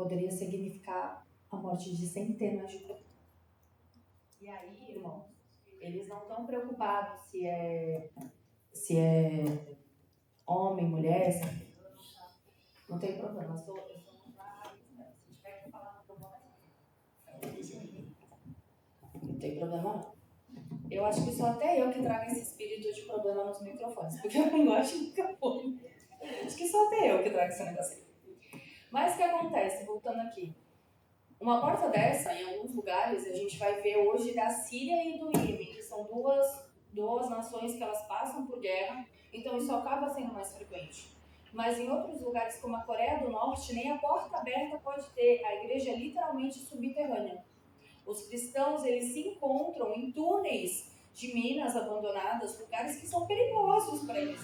poderia significar a morte de centenas de pessoas. E aí, irmãos, eles não estão preocupados se é homem, mulher, não tem problema. Se tiver que falar, não tem problema não. Eu acho que só até eu que trago esse espírito de problema nos microfones, porque eu não gosto de microfone. Acho que só até eu que trago esse negócio aí. Mas o que acontece, voltando aqui? Uma porta dessa, em alguns lugares, a gente vai ver hoje da Síria e do Iêmen, que são duas nações que elas passam por guerra, então isso acaba sendo mais frequente. Mas em outros lugares, como a Coreia do Norte, nem a porta aberta pode ter, a igreja é literalmente subterrânea. Os cristãos, eles se encontram em túneis de minas abandonadas, lugares que são perigosos para eles.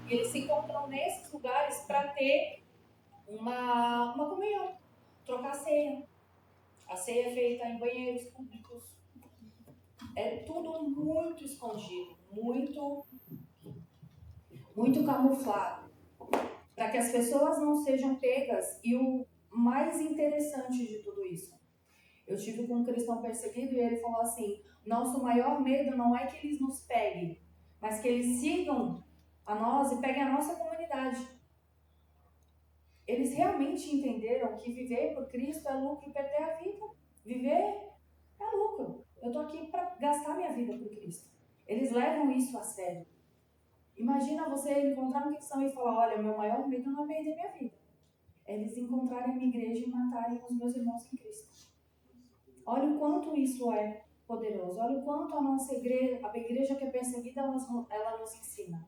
E eles se encontram nesses lugares para ter uma comunhão, trocar ceia. A ceia é feita em banheiros públicos. É tudo muito escondido, muito camuflado, para que as pessoas não sejam pegas. E o mais interessante de tudo isso, eu tive com um cristão perseguido e ele falou assim: nosso maior medo não é que eles nos peguem, mas que eles sigam a nós e peguem a nossa comunidade. Eles realmente entenderam que viver por Cristo é lucro e perder a vida. Viver é lucro. Eu estou aqui para gastar minha vida por Cristo. Eles levam isso a sério. Imagina você encontrar um cristão e falar: olha, meu maior medo não é perder minha vida. É eles encontrarem a minha igreja e matarem os meus irmãos em Cristo. Olha o quanto isso é poderoso. Olha o quanto a nossa igreja, a igreja que é perseguida, ela nos ensina.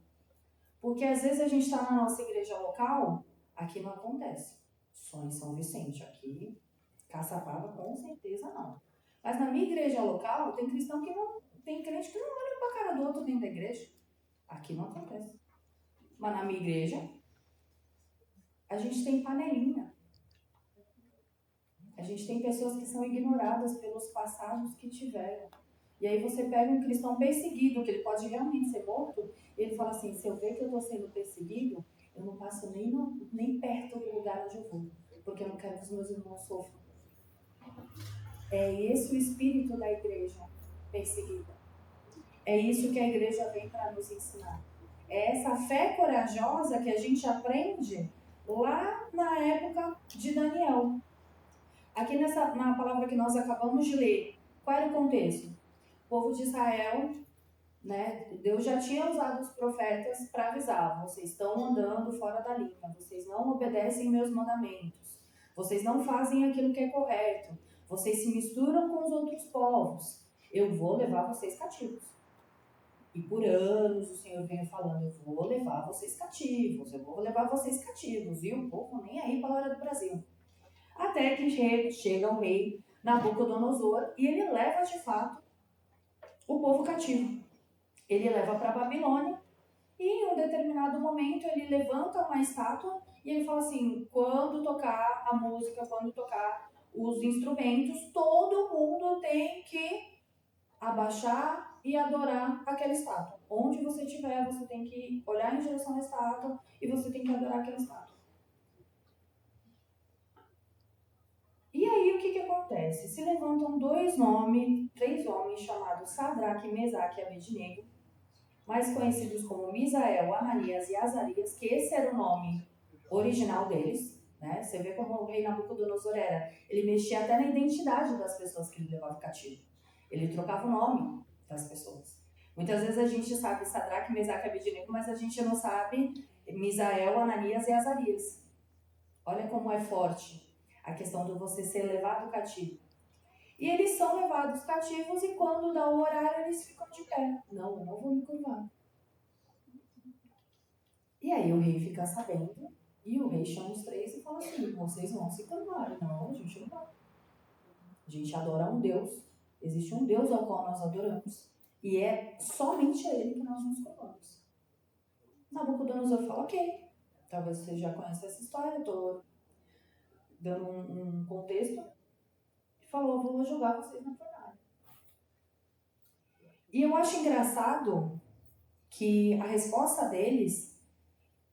Porque às vezes a gente está na nossa igreja local, aqui não acontece. Só em São Vicente, aqui, Caçapava, com certeza não. Mas na minha igreja local, tem cristão que não, tem crente que não olha para a cara do outro dentro da igreja. Aqui não acontece. Mas na minha igreja, a gente tem panelinha. A gente tem pessoas que são ignoradas pelos passados que tiveram. E aí você pega um cristão perseguido, que ele pode realmente ser morto, e ele fala assim: se eu ver que eu estou sendo perseguido, eu não passo nem perto do lugar onde eu vou, porque eu não quero que os meus irmãos sofram. É esse o espírito da igreja perseguida. É isso que a igreja vem para nos ensinar. É essa fé corajosa que a gente aprende lá na época de Daniel. Aqui na palavra que nós acabamos de ler, qual era o contexto? O povo de Israel, né, Deus já tinha usado os profetas para avisar: vocês estão andando fora da linha, vocês não obedecem meus mandamentos, vocês não fazem aquilo que é correto, vocês se misturam com os outros povos, eu vou levar vocês cativos. E por anos o Senhor veio falando: eu vou levar vocês cativos, eu vou levar vocês cativos. E o povo nem aí para a hora do Brasil. Até que chega o rei Nabucodonosor e ele leva de fato o povo cativo. Ele leva para a Babilônia e em um determinado momento ele levanta uma estátua e ele fala assim: quando tocar a música, quando tocar os instrumentos, todo mundo tem que abaixar e adorar aquela estátua. Onde você estiver, você tem que olhar em direção à estátua e você tem que adorar aquela estátua. E aí o que acontece? Se levantam três homens chamados Sadraque, Mesaque e Abednego, mais conhecidos como Misael, Ananias e Azarias, que esse era o nome original deles, né? Você vê como o rei Nabucodonosor era. Ele mexia até na identidade das pessoas que ele levava cativo. Ele trocava o nome das pessoas. Muitas vezes a gente sabe Sadraque, Mesaque e Abednego, mas a gente não sabe Misael, Ananias e Azarias. Olha como é forte a questão de você ser levado cativo. E eles são levados cativos e quando dá o horário eles ficam de pé. Não, eu não vou me curvar. E aí o rei fica sabendo e o rei chama os três e fala assim: vocês vão se curvar. Não, a gente não vai. A gente adora um Deus. Existe um Deus ao qual nós adoramos. E é somente a ele que nós nos curvamos. Nabucodonosor fala: ok. Talvez você já conheça essa história, estou dando um contexto. Falou: vou jogar vocês na fornalha. E eu acho engraçado que a resposta deles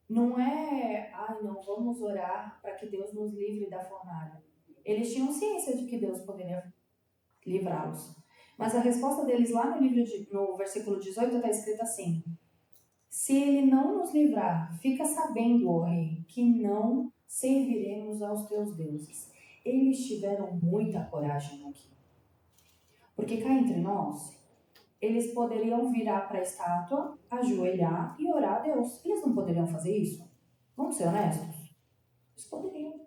Não é, ai não, vamos orar para que Deus nos livre da fornalha. Eles tinham ciência de que Deus poderia livrá-los. Mas a resposta deles lá no versículo 18 está escrita assim: se ele não nos livrar, fica sabendo, ó rei, que não serviremos aos teus deuses. Eles tiveram muita coragem aqui. Porque cá entre nós, eles poderiam virar para a estátua, ajoelhar e orar a Deus. Eles não poderiam fazer isso? Vamos ser honestos? Eles poderiam.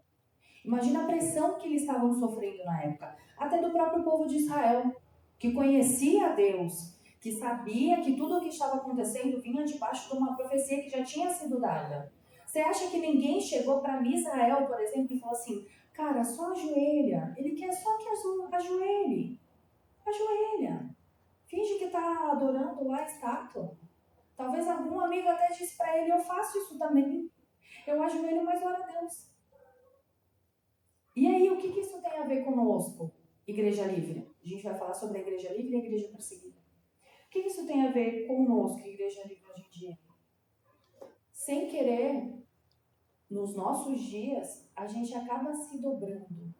Imagina a pressão que eles estavam sofrendo na época. Até do próprio povo de Israel, que conhecia a Deus, que sabia que tudo o que estava acontecendo vinha debaixo de uma profecia que já tinha sido dada. Você acha que ninguém chegou para Misael, por exemplo, e falou assim: cara, só ajoelha. Ele quer só que ajoelhe. Ajoelha. Finge que está adorando lá a estátua. Talvez algum amigo até disse para ele: eu faço isso também. Eu ajoelho, mas oro a Deus. E aí, o que isso tem a ver conosco, Igreja Livre? A gente vai falar sobre a Igreja Livre e a Igreja Perseguida. O que isso tem a ver conosco, Igreja Livre, hoje em dia? Sem querer, nos nossos dias, a gente acaba se dobrando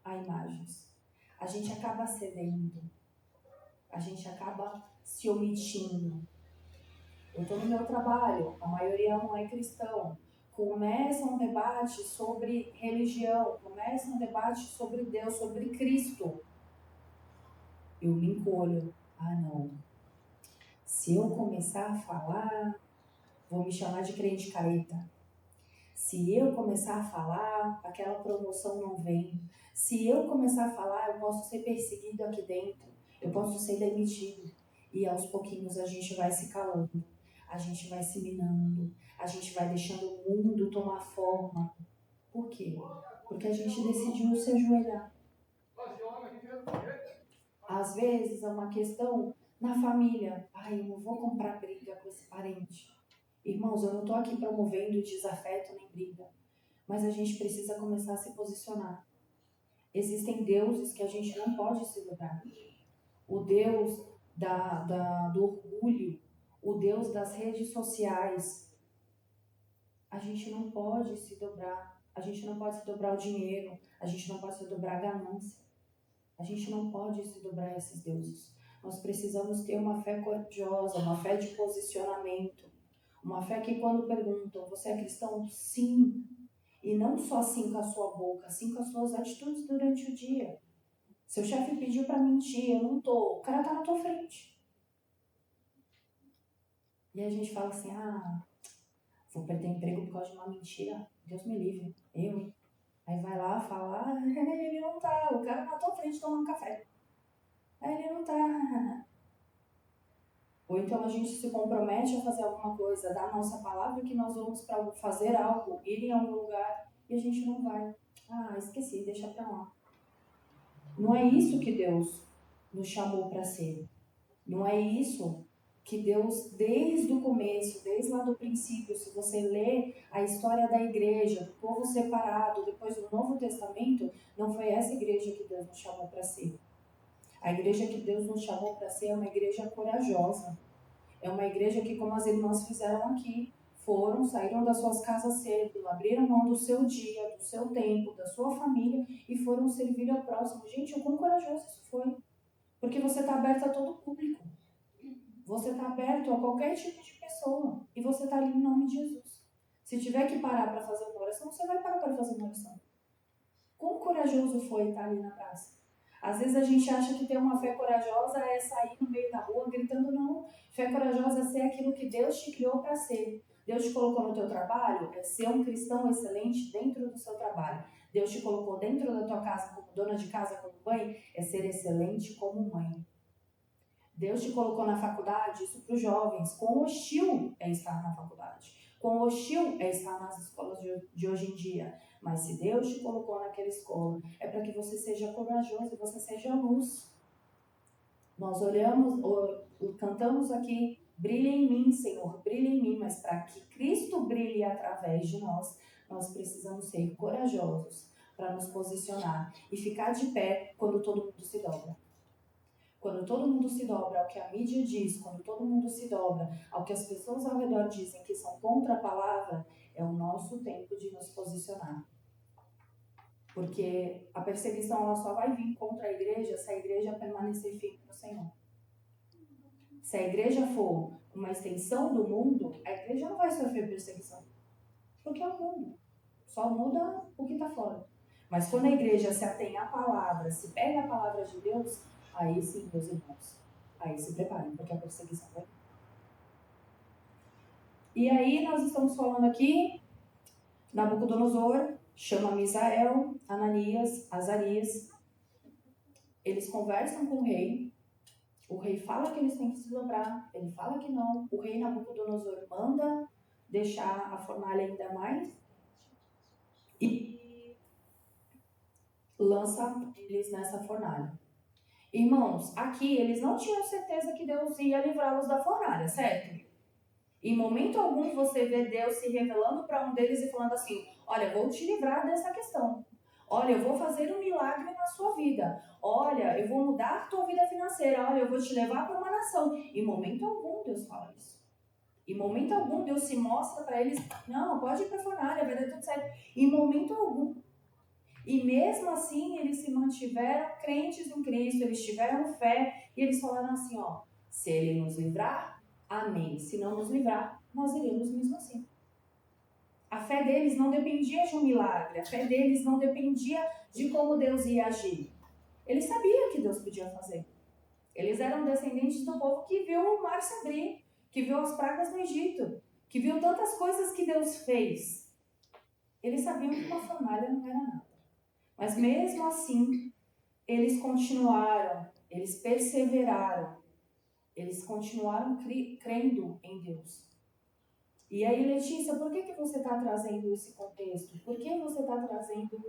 a imagens. A gente acaba cedendo. A gente acaba se omitindo. Eu estou no meu trabalho, a maioria não é cristão. Começa um debate sobre religião, começa um debate sobre Deus, sobre Cristo. Eu me encolho. Ah, não. Se eu começar a falar, vou me chamar de crente careta. Se eu começar a falar, aquela promoção não vem. Se eu começar a falar, eu posso ser perseguido aqui dentro. Eu posso ser demitido. E aos pouquinhos a gente vai se calando. A gente vai se minando. A gente vai deixando o mundo tomar forma. Por quê? Porque a gente decidiu se ajoelhar. Às vezes é uma questão na família. Ai, eu não vou comprar briga com esse parente. Irmãos, eu não estou aqui promovendo desafeto nem briga. Mas a gente precisa começar a se posicionar. Existem deuses que a gente não pode se dobrar. O Deus do orgulho, o Deus das redes sociais. A gente não pode se dobrar. A gente não pode se dobrar ao dinheiro. A gente não pode se dobrar à ganância. A gente não pode se dobrar a esses deuses. Nós precisamos ter uma fé corajosa, uma fé de posicionamento. Uma fé que quando perguntam, você é cristão? Sim. E não só sim com a sua boca, sim com as suas atitudes durante o dia. Seu chefe pediu para mentir, eu não tô. O cara tá na tua frente. E a gente fala assim, vou perder emprego por causa de uma mentira. Deus me livre. Eu, hein? Aí vai lá, fala, ele não tá. O cara na tua frente tomando café. Aí ele não tá. Ou então a gente se compromete a fazer alguma coisa, dar a nossa palavra que nós vamos para fazer algo, ir em algum lugar, e a gente não vai. Esqueci, deixa pra lá. Não é isso que Deus nos chamou para ser. Não é isso que Deus, desde o começo, desde lá do princípio, se você lê a história da igreja, do povo separado, depois do Novo Testamento, não foi essa igreja que Deus nos chamou para ser. A igreja que Deus nos chamou para ser é uma igreja corajosa. É uma igreja que, como as irmãs fizeram aqui, saíram das suas casas cedo, abriram mão do seu dia, do seu tempo, da sua família e foram servir ao próximo. Gente, o quão corajoso isso foi. Porque você está aberto a todo público. Você está aberto a qualquer tipo de pessoa. E você está ali em nome de Jesus. Se tiver que parar para fazer uma oração, você vai parar para fazer uma oração. Quão corajoso foi estar ali na praça? Às vezes a gente acha que ter uma fé corajosa é sair no meio da rua gritando, não. Fé corajosa é ser aquilo que Deus te criou para ser. Deus te colocou no teu trabalho, é ser um cristão excelente dentro do seu trabalho. Deus te colocou dentro da tua casa como dona de casa, como mãe, é ser excelente como mãe. Deus te colocou na faculdade, isso para os jovens. Quão hostil é estar na faculdade. Quão hostil é estar nas escolas de hoje em dia. Mas se Deus te colocou naquela escola, é para que você seja corajoso e você seja luz. Nós cantamos aqui, brilha em mim, Senhor, brilha em mim. Mas para que Cristo brilhe através de nós, nós precisamos ser corajosos para nos posicionar e ficar de pé quando todo mundo se dobra. Quando todo mundo se dobra ao que a mídia diz, quando todo mundo se dobra ao que as pessoas ao redor dizem que são contra a palavra, É o nosso tempo de nos posicionar. Porque a perseguição ela só vai vir contra a igreja se a igreja permanecer firme no Senhor. Se a igreja for uma extensão do mundo, a igreja não vai sofrer perseguição. Porque é o mundo. Só muda o que está fora. Mas quando a igreja se atém à palavra, se pega a palavra de Deus, aí sim, meus irmãos, aí se preparem, porque a perseguição vai vir. E aí nós estamos falando aqui, Nabucodonosor chama Misael, Ananias, Azarias. Eles conversam com o rei fala que eles têm que se dobrar, ele fala que não. O rei Nabucodonosor manda deixar a fornalha ainda mais e lança eles nessa fornalha. Irmãos, aqui eles não tinham certeza que Deus ia livrá-los da fornalha, certo? Em momento algum você vê Deus se revelando para um deles e falando assim: olha, vou te livrar dessa questão. Olha, eu vou fazer um milagre na sua vida. Olha, eu vou mudar a tua vida financeira. Olha, eu vou te levar para uma nação. Em momento algum Deus fala isso. Em momento algum Deus se mostra para eles: não, pode ir para a fornalha, vai dar tudo certo. Em momento algum. E mesmo assim, eles se mantiveram crentes em Cristo, eles tiveram fé e eles falaram assim, ó, se Ele nos livrar, amém. Se não nos livrar, nós iremos mesmo assim. A fé deles não dependia de um milagre, a fé deles não dependia de como Deus ia agir. Eles sabiam que Deus podia fazer. Eles eram descendentes do povo que viu o mar se abrir, que viu as pragas no Egito, que viu tantas coisas que Deus fez. Eles sabiam que uma fornalha não era nada. Mas mesmo assim, eles continuaram, eles perseveraram, eles continuaram crendo em Deus. E aí, Letícia, por que você está trazendo esse contexto? Por que você está trazendo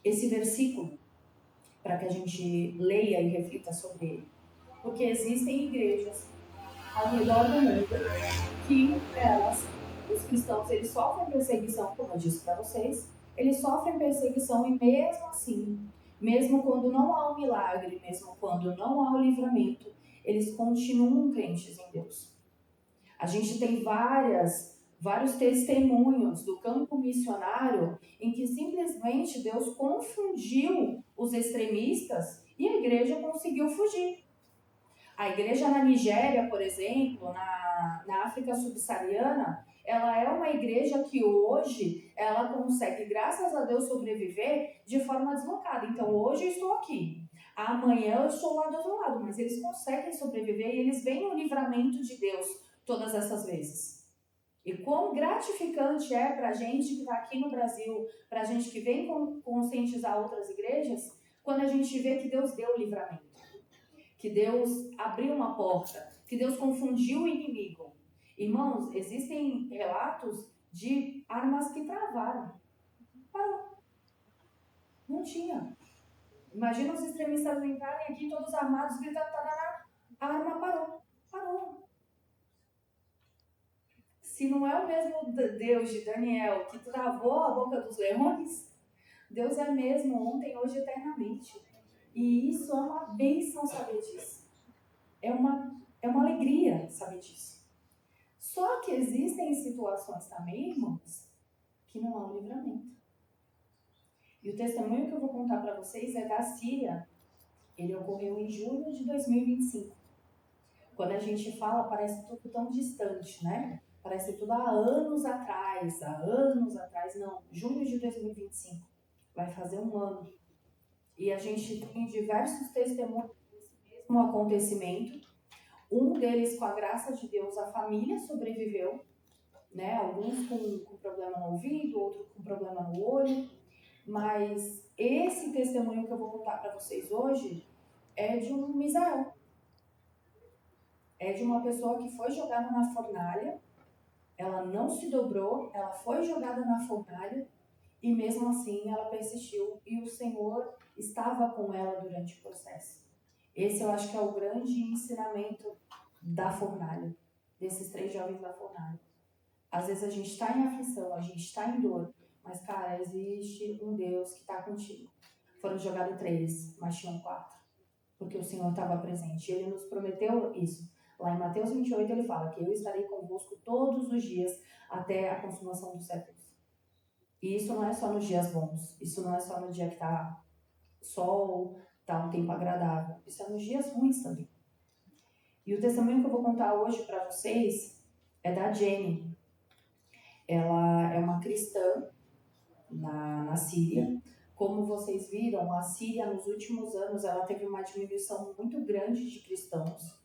esse versículo para que a gente leia e reflita sobre ele? Porque existem igrejas ao redor do mundo que os cristãos, eles sofrem perseguição, como eu disse para vocês, eles sofrem perseguição e mesmo assim, mesmo quando não há um milagre, mesmo quando não há o livramento, eles continuam crentes em Deus. A gente tem vários testemunhos do campo missionário em que simplesmente Deus confundiu os extremistas e a igreja conseguiu fugir. A igreja na Nigéria, por exemplo, na África subsaariana, ela é uma igreja que hoje ela consegue, graças a Deus, sobreviver de forma deslocada. Então, hoje eu estou aqui, amanhã eu estou lá do outro lado, mas eles conseguem sobreviver e eles veem o livramento de Deus todas essas vezes. E quão gratificante é para a gente que está aqui no Brasil, para a gente que vem conscientizar outras igrejas, quando a gente vê que Deus deu o livramento. Que Deus abriu uma porta, que Deus confundiu o inimigo. Irmãos, existem relatos de armas que travaram. Parou. Não tinha. Imagina os extremistas entrarem aqui todos armados, gritando, a arma parou. Parou. Se não é o mesmo Deus de Daniel que travou a boca dos leões, Deus é mesmo ontem, hoje, eternamente. E isso é uma bênção saber disso. É uma alegria saber disso. Só que existem situações também, irmãos, que não há um livramento. E o testemunho que eu vou contar para vocês é da Síria. Ele ocorreu em julho de 2025. Quando a gente fala, parece tudo tão distante, né? Parece tudo há anos atrás. Não, julho de 2025. Vai fazer um ano. E a gente tem diversos testemunhos desse mesmo acontecimento. Um deles, com a graça de Deus, a família sobreviveu, né? Alguns com problema no ouvido, outros com problema no olho. Mas esse testemunho que eu vou contar para vocês hoje é de um Misael. É de uma pessoa que foi jogada na fornalha, ela não se dobrou, ela foi jogada na fornalha e mesmo assim ela persistiu e o Senhor estava com ela durante o processo. Esse eu acho que é o grande ensinamento da fornalha, desses 3 jovens da fornalha. Às vezes a gente está em aflição, a gente está em dor, mas, cara, existe um Deus que está contigo. Foram jogados 3, mas tinham 4, porque o Senhor estava presente. Ele nos prometeu isso. Lá em Mateus 28 ele fala que eu estarei convosco todos os dias até a consumação dos séculos. E isso não é só nos dias bons, isso não é só no dia que tá sol, tá um tempo agradável, isso é nos dias ruins também. E o testemunho que eu vou contar hoje para vocês é da Jenny. Ela é uma cristã na Síria. Como vocês viram, a Síria nos últimos anos ela teve uma diminuição muito grande de cristãos.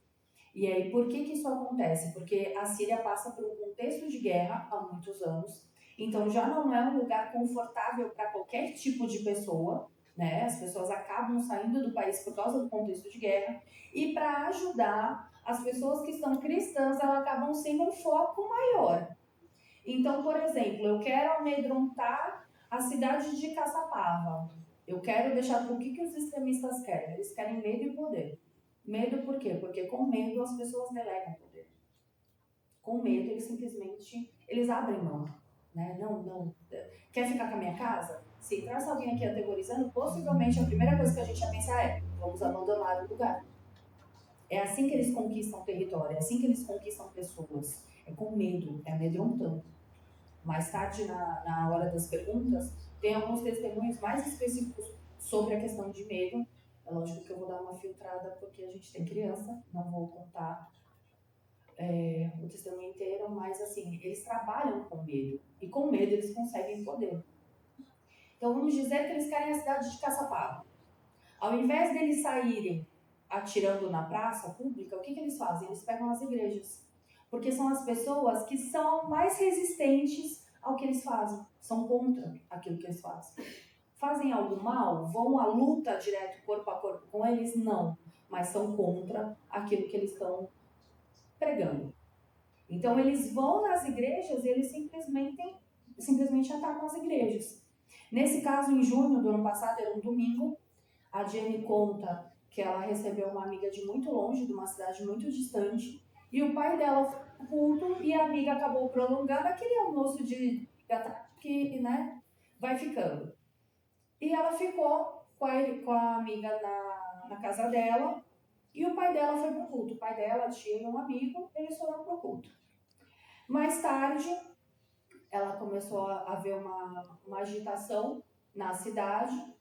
E aí, por que isso acontece? Porque a Síria passa por um contexto de guerra há muitos anos, então já não é um lugar confortável para qualquer tipo de pessoa, né? As pessoas acabam saindo do país por causa do contexto de guerra, e para ajudar as pessoas que estão cristãs, elas acabam sendo um foco maior. Então, por exemplo, eu quero amedrontar a cidade de Caçapava. Eu quero deixar... O que os extremistas querem? Eles querem medo e poder. Medo por quê? Porque com medo as pessoas delegam poder. Com medo eles simplesmente abrem mão. Né? Não. Quer ficar com a minha casa? Se entrasse alguém aqui aterrorizando, possivelmente a primeira coisa que a gente ia pensar é: vamos abandonar o lugar. É assim que eles conquistam território, é assim que eles conquistam pessoas. É com medo, é amedrontando. Mais tarde, na hora das perguntas, tem alguns testemunhos mais específicos sobre a questão de medo. É lógico que eu vou dar uma filtrada porque a gente tem criança, não vou contar o testemunho inteiro, mas assim, eles trabalham com medo. E com medo eles conseguem poder. Então vamos dizer que eles querem a cidade de Caçapava. Ao invés deles saírem atirando na praça pública, o que eles fazem? Eles pegam as igrejas. Porque são as pessoas que são mais resistentes ao que eles fazem. São contra aquilo que eles fazem. Fazem algo mal? Vão à luta direto, corpo a corpo com eles? Não. Mas são contra aquilo que eles estão pregando. Então eles vão nas igrejas e eles simplesmente atacam as igrejas. Nesse caso, em junho do ano passado, era um domingo, a Jenny conta que ela recebeu uma amiga de muito longe, de uma cidade muito distante, e o pai dela foi pro culto e a amiga acabou prolongando aquele almoço de que, né, vai ficando. E ela ficou com a amiga na casa dela, e o pai dela foi pro culto. O pai dela, a tia e um amigo, eles foram pro culto. Mais tarde, ela começou a ver uma agitação na cidade,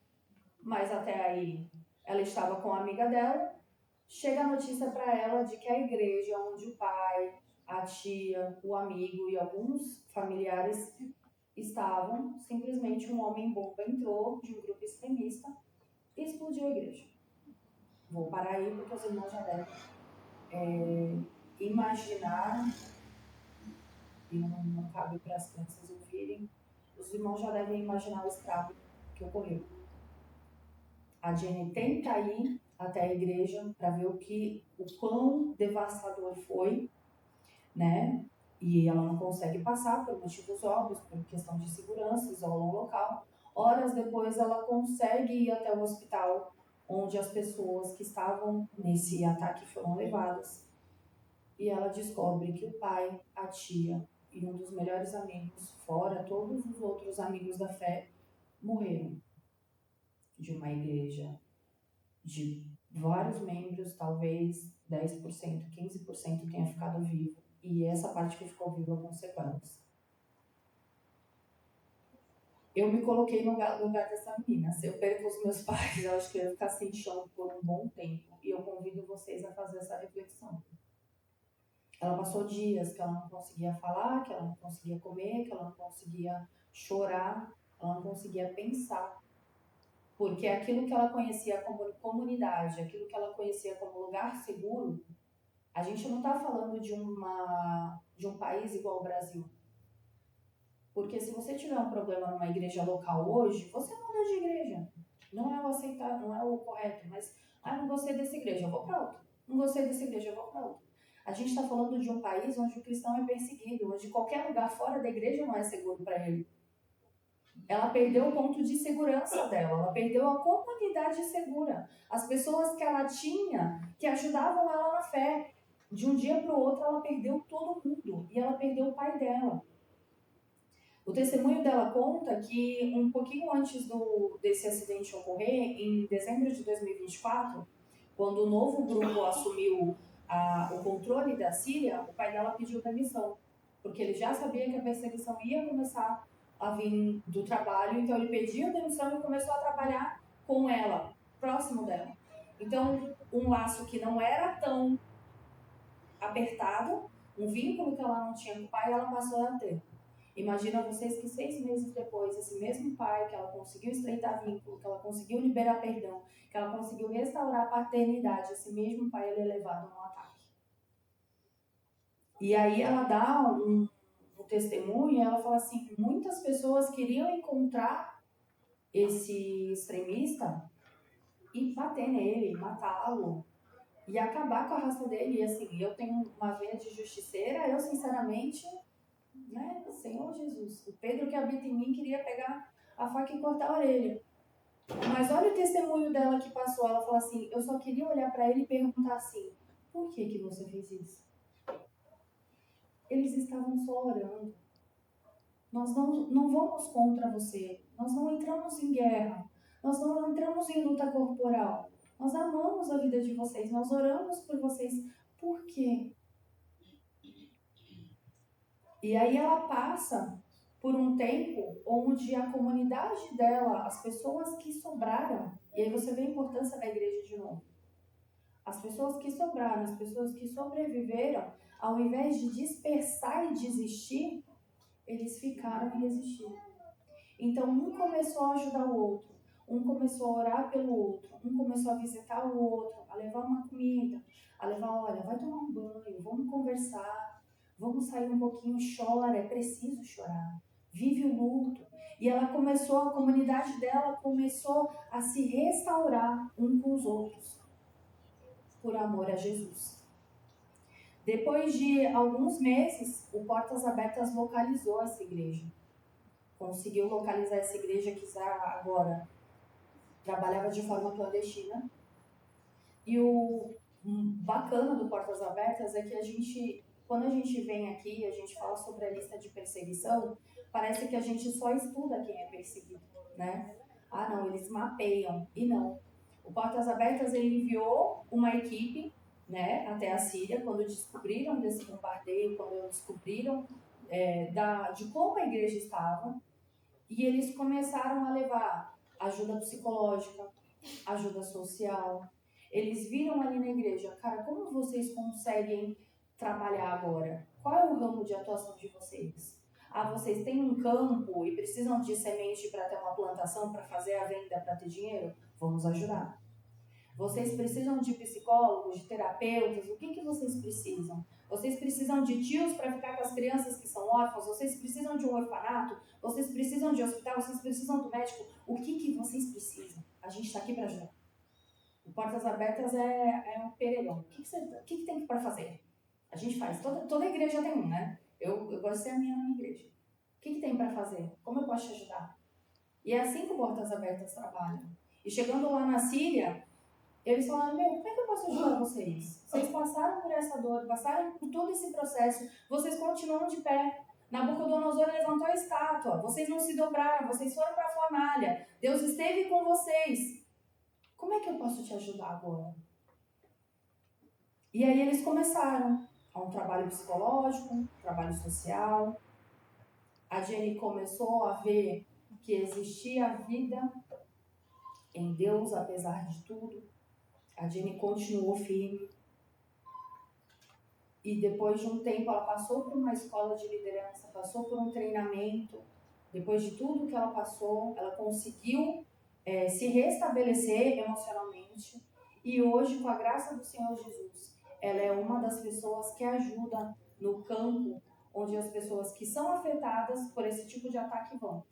mas até aí ela estava com a amiga dela. Chega a notícia para ela de que a igreja onde o pai, a tia, o amigo e alguns familiares estavam, simplesmente um homem-bomba entrou de um grupo extremista e explodiu a igreja. Vou parar aí porque os irmãos já devem imaginar, e não cabe para as crianças ouvirem, os irmãos já devem imaginar o estrago que ocorreu. A Jenny tenta ir até a igreja para ver o quão devastador foi, né? E ela não consegue passar por motivos óbvios, por questão de segurança, isolam o local. Horas depois ela consegue ir até o hospital onde as pessoas que estavam nesse ataque foram levadas. E ela descobre que o pai, a tia e um dos melhores amigos, fora todos os outros amigos da fé, morreram de uma igreja de vários membros, talvez 10%, 15% tenha ficado vivo. E essa parte que ficou viva com sequelas. Eu me coloquei no lugar dessa menina. Se eu perco os meus pais, eu acho que eu ia ficar sem chão por um bom tempo. E eu convido vocês a fazer essa reflexão. Ela passou dias que ela não conseguia falar, que ela não conseguia comer, que ela não conseguia chorar, ela não conseguia pensar. Porque aquilo que ela conhecia como comunidade, aquilo que ela conhecia como lugar seguro, a gente não está falando de um país igual ao Brasil. Porque se você tiver um problema numa igreja local hoje, você muda de igreja. Não é o aceitar, não é o correto, mas não gostei dessa igreja, eu vou para outra. Não gostei dessa igreja, eu vou para outra. A gente está falando de um país onde o cristão é perseguido, onde qualquer lugar fora da igreja não é seguro para ele. Ela perdeu o ponto de segurança dela, ela perdeu a comunidade segura. As pessoas que ela tinha, que ajudavam ela na fé. De um dia para o outro, ela perdeu todo mundo e ela perdeu o pai dela. O testemunho dela conta que um pouquinho antes desse acidente ocorrer, em dezembro de 2024, quando o novo grupo assumiu o controle da Síria, o pai dela pediu demissão, porque ele já sabia que a perseguição ia começar a vir do trabalho, então ele pediu demissão e começou a trabalhar com ela, próximo dela. Então, um laço que não era tão apertado, um vínculo que ela não tinha com o pai, ela passou a ter. Imagina vocês que 6 meses depois, esse mesmo pai, que ela conseguiu estreitar vínculo, que ela conseguiu liberar perdão, que ela conseguiu restaurar a paternidade, esse mesmo pai ele é levado a um ataque. E aí ela dá um testemunho e ela fala assim, muitas pessoas queriam encontrar esse extremista e bater nele, matá-lo, e acabar com a raça dele. E assim, eu tenho uma veia de justiceira, eu sinceramente, né, Senhor Jesus, o Pedro que habita em mim queria pegar a faca e cortar a orelha. Mas olha o testemunho dela que passou, ela falou assim, eu só queria olhar para ele e perguntar assim, por que você fez isso? Eles estavam só orando. Nós não vamos contra você, nós não entramos em guerra, nós não entramos em luta corporal. Nós amamos a vida de vocês, nós oramos por vocês. Por quê? E aí ela passa por um tempo onde a comunidade dela, as pessoas que sobraram, e aí você vê a importância da igreja de novo. As pessoas que sobraram, as pessoas que sobreviveram, ao invés de dispersar e desistir, eles ficaram e resistiram. Então um começou a ajudar o outro, um começou a orar pelo outro, um começou a visitar o outro, a levar uma comida, a levar, olha, vai tomar um banho, vamos conversar, vamos sair um pouquinho, chora, é preciso chorar, vive o luto. E ela começou, a comunidade dela começou a se restaurar um com os outros, por amor a Jesus. Depois de alguns meses, o Portas Abertas localizou essa igreja. Conseguiu localizar essa igreja que agora trabalhava de forma clandestina. E o bacana do Portas Abertas é que quando a gente vem aqui, a gente fala sobre a lista de perseguição, parece que a gente só estuda quem é perseguido, né? Ah, não, eles mapeiam. E não. O Portas Abertas, ele enviou uma equipe, né, até a Síria, quando descobriram desse bombardeio, quando descobriram de como a igreja estava, e eles começaram a levar ajuda psicológica, ajuda social. Eles viram ali na igreja, cara, como vocês conseguem trabalhar agora? Qual é o ramo de atuação de vocês? Ah, vocês têm um campo e precisam de semente para ter uma plantação, para fazer a venda, para ter dinheiro? Vamos ajudar. Vocês precisam de psicólogos, de terapeutas? O que vocês precisam? Vocês precisam de tios para ficar com as crianças que são órfãos? Vocês precisam de um orfanato? Vocês precisam de hospital? Vocês precisam do médico? O que vocês precisam? A gente está aqui para ajudar. O Portas Abertas é um perelhão. O que tem para fazer? A gente faz. Toda igreja tem um, né? Eu gosto de ser a minha igreja. O que tem para fazer? Como eu posso te ajudar? E é assim que o Portas Abertas trabalha. E chegando lá na Síria, eles falaram, como é que eu posso ajudar vocês? Vocês passaram por essa dor, passaram por todo esse processo, vocês continuam de pé. Nabucodonosor levantou a estátua, vocês não se dobraram, vocês foram para a fornalha, Deus esteve com vocês. Como é que eu posso te ajudar agora? E aí eles começaram a um trabalho psicológico, um trabalho social. A Jenny começou a ver que existia vida em Deus apesar de tudo. A Jenny continuou firme. E depois de um tempo ela passou por uma escola de liderança, passou por um treinamento. Depois de tudo que ela passou, ela conseguiu se restabelecer emocionalmente. E hoje, com a graça do Senhor Jesus, ela é uma das pessoas que ajuda no campo onde as pessoas que são afetadas por esse tipo de ataque vão.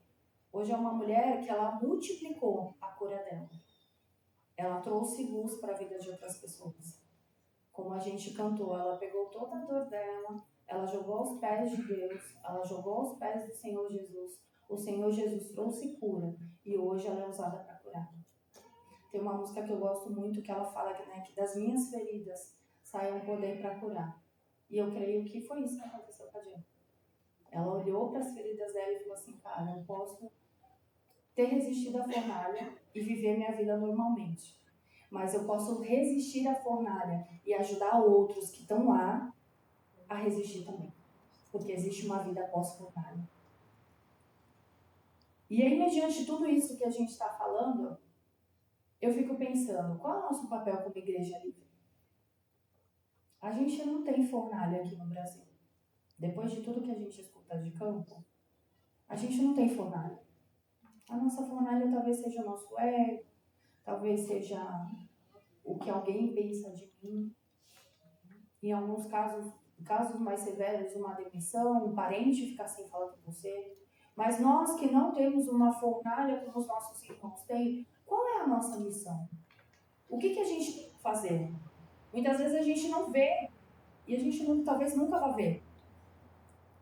Hoje é uma mulher que ela multiplicou a cura dela. Ela trouxe luz para a vida de outras pessoas. Como a gente cantou, ela pegou toda a dor dela, ela jogou aos pés de Deus, ela jogou aos pés do Senhor Jesus. O Senhor Jesus trouxe cura e hoje ela é usada para curar. Tem uma música que eu gosto muito que ela fala que das minhas feridas sai um poder para curar. E eu creio que foi isso que aconteceu com a Jenny. Ela olhou para as feridas dela e falou assim, cara, eu posso ter resistido à fornalha e viver minha vida normalmente. mas eu posso resistir à fornalha e ajudar outros que estão lá a resistir também, porque existe uma vida pós-fornalha. E aí, mediante tudo isso que a gente está falando, eu fico pensando, qual é o nosso papel como igreja livre? A gente não tem fornalha aqui no Brasil. Depois de tudo que a gente escuta de campo, a gente não tem fornalha. A nossa fornalha talvez seja o nosso ego, talvez seja o que alguém pensa de mim. Em alguns casos mais severos, uma demissão, um parente ficar sem falar com você. Mas nós que não temos uma fornalha como os nossos irmãos têm, qual é a nossa missão? O que a gente tem que fazer? Muitas vezes a gente não vê, e a gente talvez nunca vai ver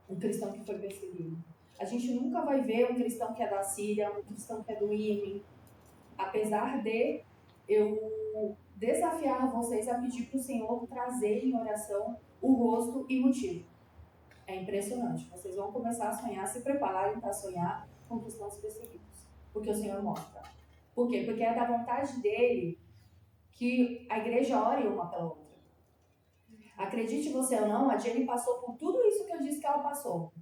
um cristão que foi perseguido. A gente nunca vai ver um cristão que é da Síria, um cristão que é do Iêmen. Apesar de eu desafiar vocês a pedir para o Senhor trazer em oração o rosto e motivo. É impressionante. Vocês vão começar a sonhar, se preparem para sonhar com cristãos perseguidos. Porque o Senhor mostra. Por quê? Porque é da vontade dele que a igreja ore uma pela outra. Acredite você ou não, a Jenny passou por tudo isso que eu disse que ela passou.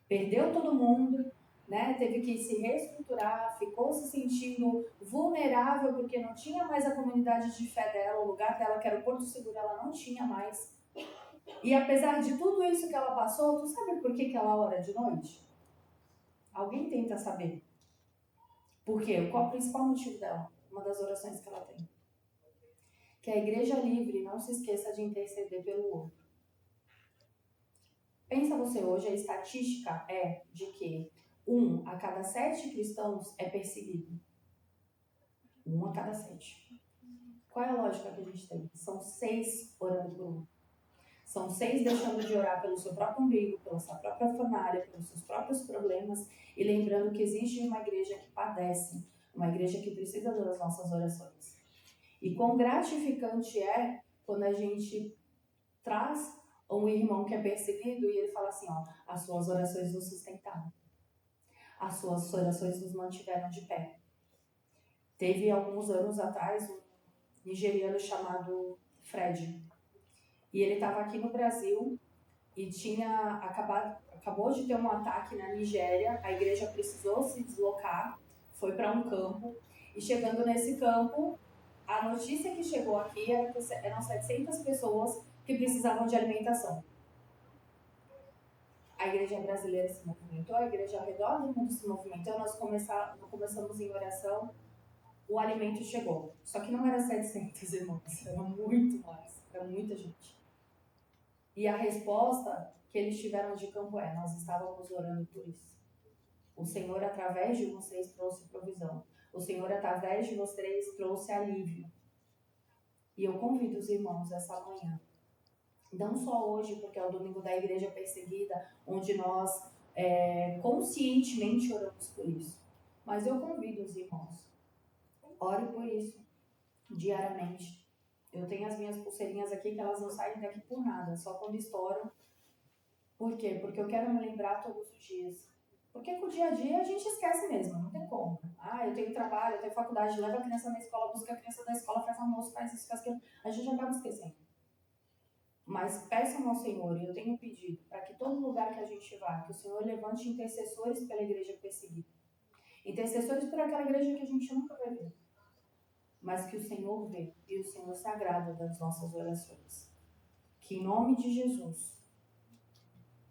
Perdeu todo mundo, né? Teve que se reestruturar, ficou se sentindo vulnerável porque não tinha mais a comunidade de fé dela, o lugar dela que era o Porto Seguro, ela não tinha mais. E apesar de tudo isso que ela passou, tu sabe por que ela ora de noite? Alguém tenta saber. Por quê? Qual é o principal motivo dela? Uma das orações que ela tem. Que a igreja livre não se esqueça de interceder pelo outro. Pensa você hoje, a estatística é de que 1 a cada 7 cristãos é perseguido. 1 a cada 7. Qual é a lógica que a gente tem? São 6 orando por um. São 6 deixando de orar pelo seu próprio umbigo, pela sua própria fornalha, pelos seus próprios problemas e lembrando que existe uma igreja que padece, uma igreja que precisa das nossas orações. E quão gratificante é quando a gente traz um irmão que é perseguido e ele fala assim, ó, as suas orações nos sustentaram. As suas orações nos mantiveram de pé. Teve alguns anos atrás um nigeriano chamado Fred. E ele estava aqui no Brasil e acabou de ter um ataque na Nigéria. A igreja precisou se deslocar, foi para um campo. E chegando nesse campo, a notícia que chegou aqui era que eram 700 pessoas que precisavam de alimentação. A igreja brasileira se movimentou, a igreja ao redor do mundo se movimentou, nós começamos em oração, o alimento chegou. Só que não era 700 irmãos, era muito mais, era muita gente. E a resposta que eles tiveram de campo é, nós estávamos orando por isso. O Senhor, através de vocês, trouxe provisão. O Senhor, através de vocês, trouxe alívio. E eu convido os irmãos essa manhã, não só hoje, porque é o domingo da igreja perseguida, onde nós conscientemente oramos por isso, mas eu convido os irmãos, ore por isso, diariamente. Eu tenho as minhas pulseirinhas aqui que elas não saem daqui por nada, só quando estouram. Por quê? Porque eu quero me lembrar todos os dias. Porque com o dia a dia a gente esquece mesmo, não tem como. Ah, eu tenho trabalho, eu tenho faculdade, leva a criança na escola, busca a criança da escola, faz almoço, faz isso, faz aquilo. A gente acaba esquecendo. Mas peçam ao Senhor, e eu tenho pedido, para que todo lugar que a gente vá, que o Senhor levante intercessores pela igreja perseguida. Intercessores por aquela igreja que a gente nunca vai ver. Mas que o Senhor vê e o Senhor se agrada das nossas orações. Que em nome de Jesus,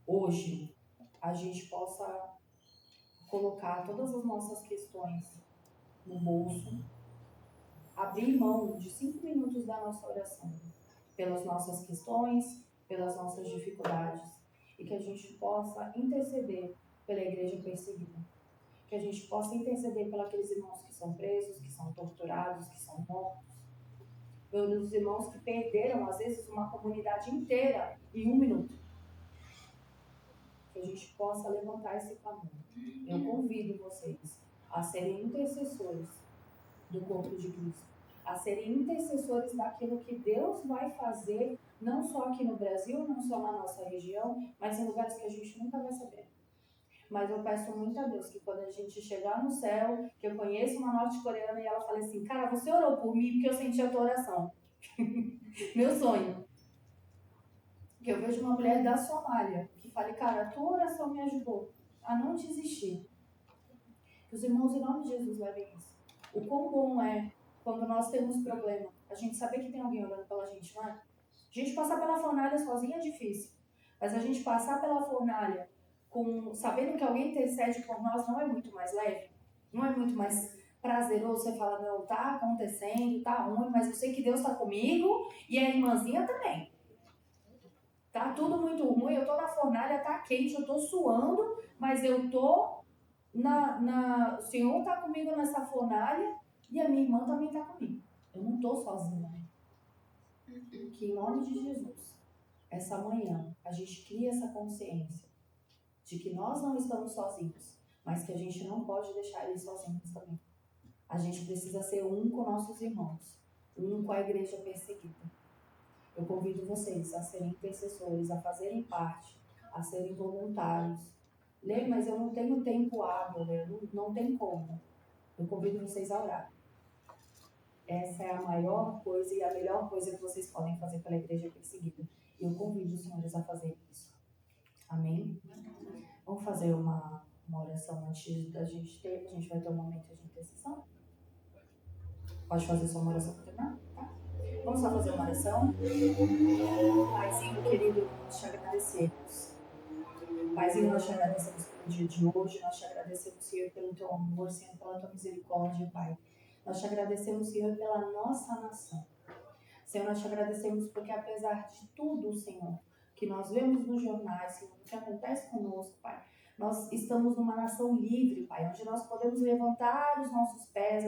hoje, a gente possa colocar todas as nossas questões no bolso, abrir mão de 5 minutos da nossa oração, pelas nossas questões, pelas nossas dificuldades, e que a gente possa interceder pela igreja perseguida. Que a gente possa interceder pelos aqueles irmãos que são presos, que são torturados, que são mortos, pelos irmãos que perderam, às vezes, uma comunidade inteira em 1 minuto. Que a gente possa levantar esse clamor. Eu convido vocês a serem intercessores do corpo de Cristo, a serem intercessores daquilo que Deus vai fazer, não só aqui no Brasil, não só na nossa região, mas em lugares que a gente nunca vai saber. Mas eu peço muito a Deus que quando a gente chegar no céu, que eu conheço uma norte-coreana e ela fala assim, cara, você orou por mim porque eu senti a tua oração. Meu sonho. Que eu vejo uma mulher da Somália que fale, cara, a tua oração me ajudou a não desistir. Que os irmãos, em nome de Jesus, levem isso. O quão bom é, quando nós temos problema, a gente saber que tem alguém orando pela gente, não é? A gente passar pela fornalha sozinha é difícil. Mas a gente passar pela fornalha sabendo que alguém intercede por nós não é muito mais leve? Não é muito mais prazeroso? Você fala, não, tá acontecendo, tá ruim, mas eu sei que Deus tá comigo e a irmãzinha também. Tá tudo muito ruim, eu tô na fornalha, tá quente, eu tô suando, mas eu tô o Senhor tá comigo nessa fornalha e a minha irmã também tá comigo. Eu não tô sozinha. Que em nome de Jesus, essa manhã, a gente cria essa consciência de que nós não estamos sozinhos, mas que a gente não pode deixar eles sozinhos também. A gente precisa ser um com nossos irmãos, um com a igreja perseguida. Eu convido vocês a serem intercessores, a fazerem parte, a serem voluntários. Lê, mas eu não tenho tempo hábil, não tem como. Eu convido vocês a orar. Essa é a maior coisa e a melhor coisa que vocês podem fazer pela igreja perseguida. E eu convido os senhores a fazer isso. Amém? Vamos fazer uma oração antes da gente ter. A gente vai ter um momento de intercessão. Pode fazer só uma oração para terminar? Tá? Vamos só fazer uma oração. Paizinho querido, nós te agradecemos. Paizinho, nós te agradecemos pelo dia de hoje. Nós te agradecemos, Senhor, pelo teu amor, Senhor, pela tua misericórdia, Pai. Nós te agradecemos, Senhor, pela nossa nação. Senhor, nós te agradecemos porque apesar de tudo, Senhor, que nós vemos nos jornais, Senhor, o que acontece conosco, Pai, nós estamos numa nação livre, Pai, onde nós podemos levantar os nossos pés,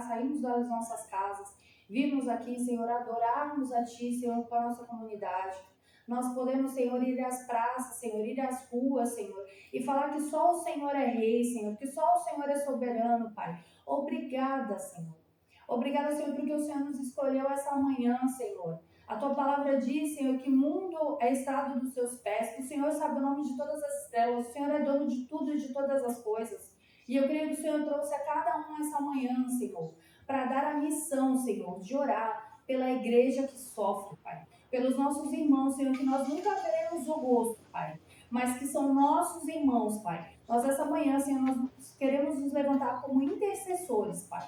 sairmos das nossas casas, virmos aqui, Senhor, adorarmos a Ti, Senhor, com a nossa comunidade. Nós podemos, Senhor, ir às praças, Senhor, ir às ruas, Senhor, e falar que só o Senhor é rei, Senhor, que só o Senhor é soberano, Pai. Obrigada, Senhor. Obrigada, Senhor, porque o Senhor nos escolheu essa manhã, Senhor. A Tua palavra diz, Senhor, que o mundo é estado dos Seus pés, que o Senhor sabe o nome de todas as estrelas, o Senhor é dono de tudo e de todas as coisas. E eu creio que o Senhor trouxe a cada um essa manhã, Senhor, para dar a missão, Senhor, de orar pela igreja que sofre, Pai. Pelos nossos irmãos, Senhor, que nós nunca veremos o rosto, Pai, mas que são nossos irmãos, Pai. Nós essa manhã, Senhor, nós queremos nos levantar como intercessores, Pai.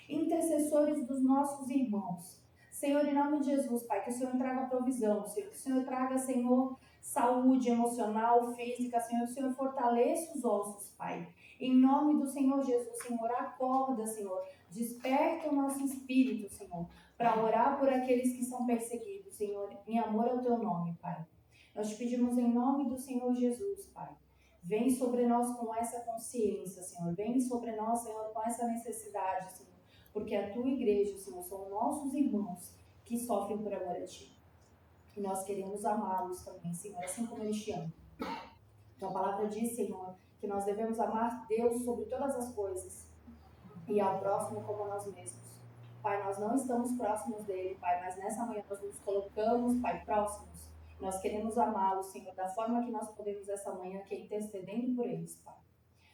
Intercessores dos nossos irmãos. Senhor, em nome de Jesus, Pai, que o Senhor traga provisão, Senhor, que o Senhor traga, Senhor, saúde emocional, física, Senhor, que o Senhor fortaleça os ossos, Pai. Em nome do Senhor Jesus, Senhor, acorda, Senhor, desperta o nosso espírito, Senhor, para orar por aqueles que são perseguidos, Senhor, em amor ao Teu nome, Pai. Nós te pedimos em nome do Senhor Jesus, Pai. Vem sobre nós com essa consciência, Senhor. Vem sobre nós, Senhor, com essa necessidade, Senhor. Porque a Tua igreja, Senhor, são nossos irmãos que sofrem por amor a Ti. E nós queremos amá-los também, Senhor, assim como eles te amam. Tua palavra diz, Senhor, que nós devemos amar Deus sobre todas as coisas e ao próximo como a nós mesmos. Pai, nós não estamos próximos dele, Pai, mas nessa manhã nós nos colocamos, Pai, próximos. Nós queremos amá-los, Senhor, da forma que nós podemos essa manhã, que é intercedendo por eles, Pai.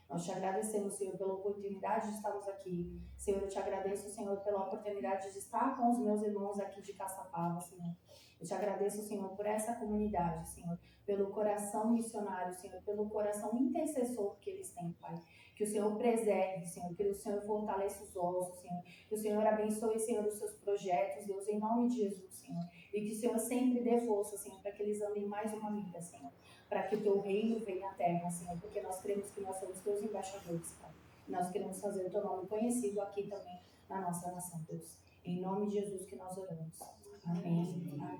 Nós te agradecemos, Senhor, pela oportunidade de estarmos aqui. Senhor, eu te agradeço, Senhor, pela oportunidade de estar com os meus irmãos aqui de Caçapava, Senhor. Eu te agradeço, Senhor, por essa comunidade, Senhor, pelo coração missionário, Senhor, pelo coração intercessor que eles têm, Pai. Que o Senhor preserve, Senhor, que o Senhor fortaleça os ossos, Senhor. Que o Senhor abençoe, Senhor, os seus projetos, Deus, em nome de Jesus, Senhor. E que o Senhor sempre dê força, Senhor, para que eles andem mais uma milha, Senhor. Para que o Teu reino venha à terra, Senhor, porque nós cremos que nós somos Teus embaixadores, Pai. E nós queremos fazer o Teu nome conhecido aqui também na nossa nação, Deus. Em nome de Jesus que nós oramos. Amém. Amém.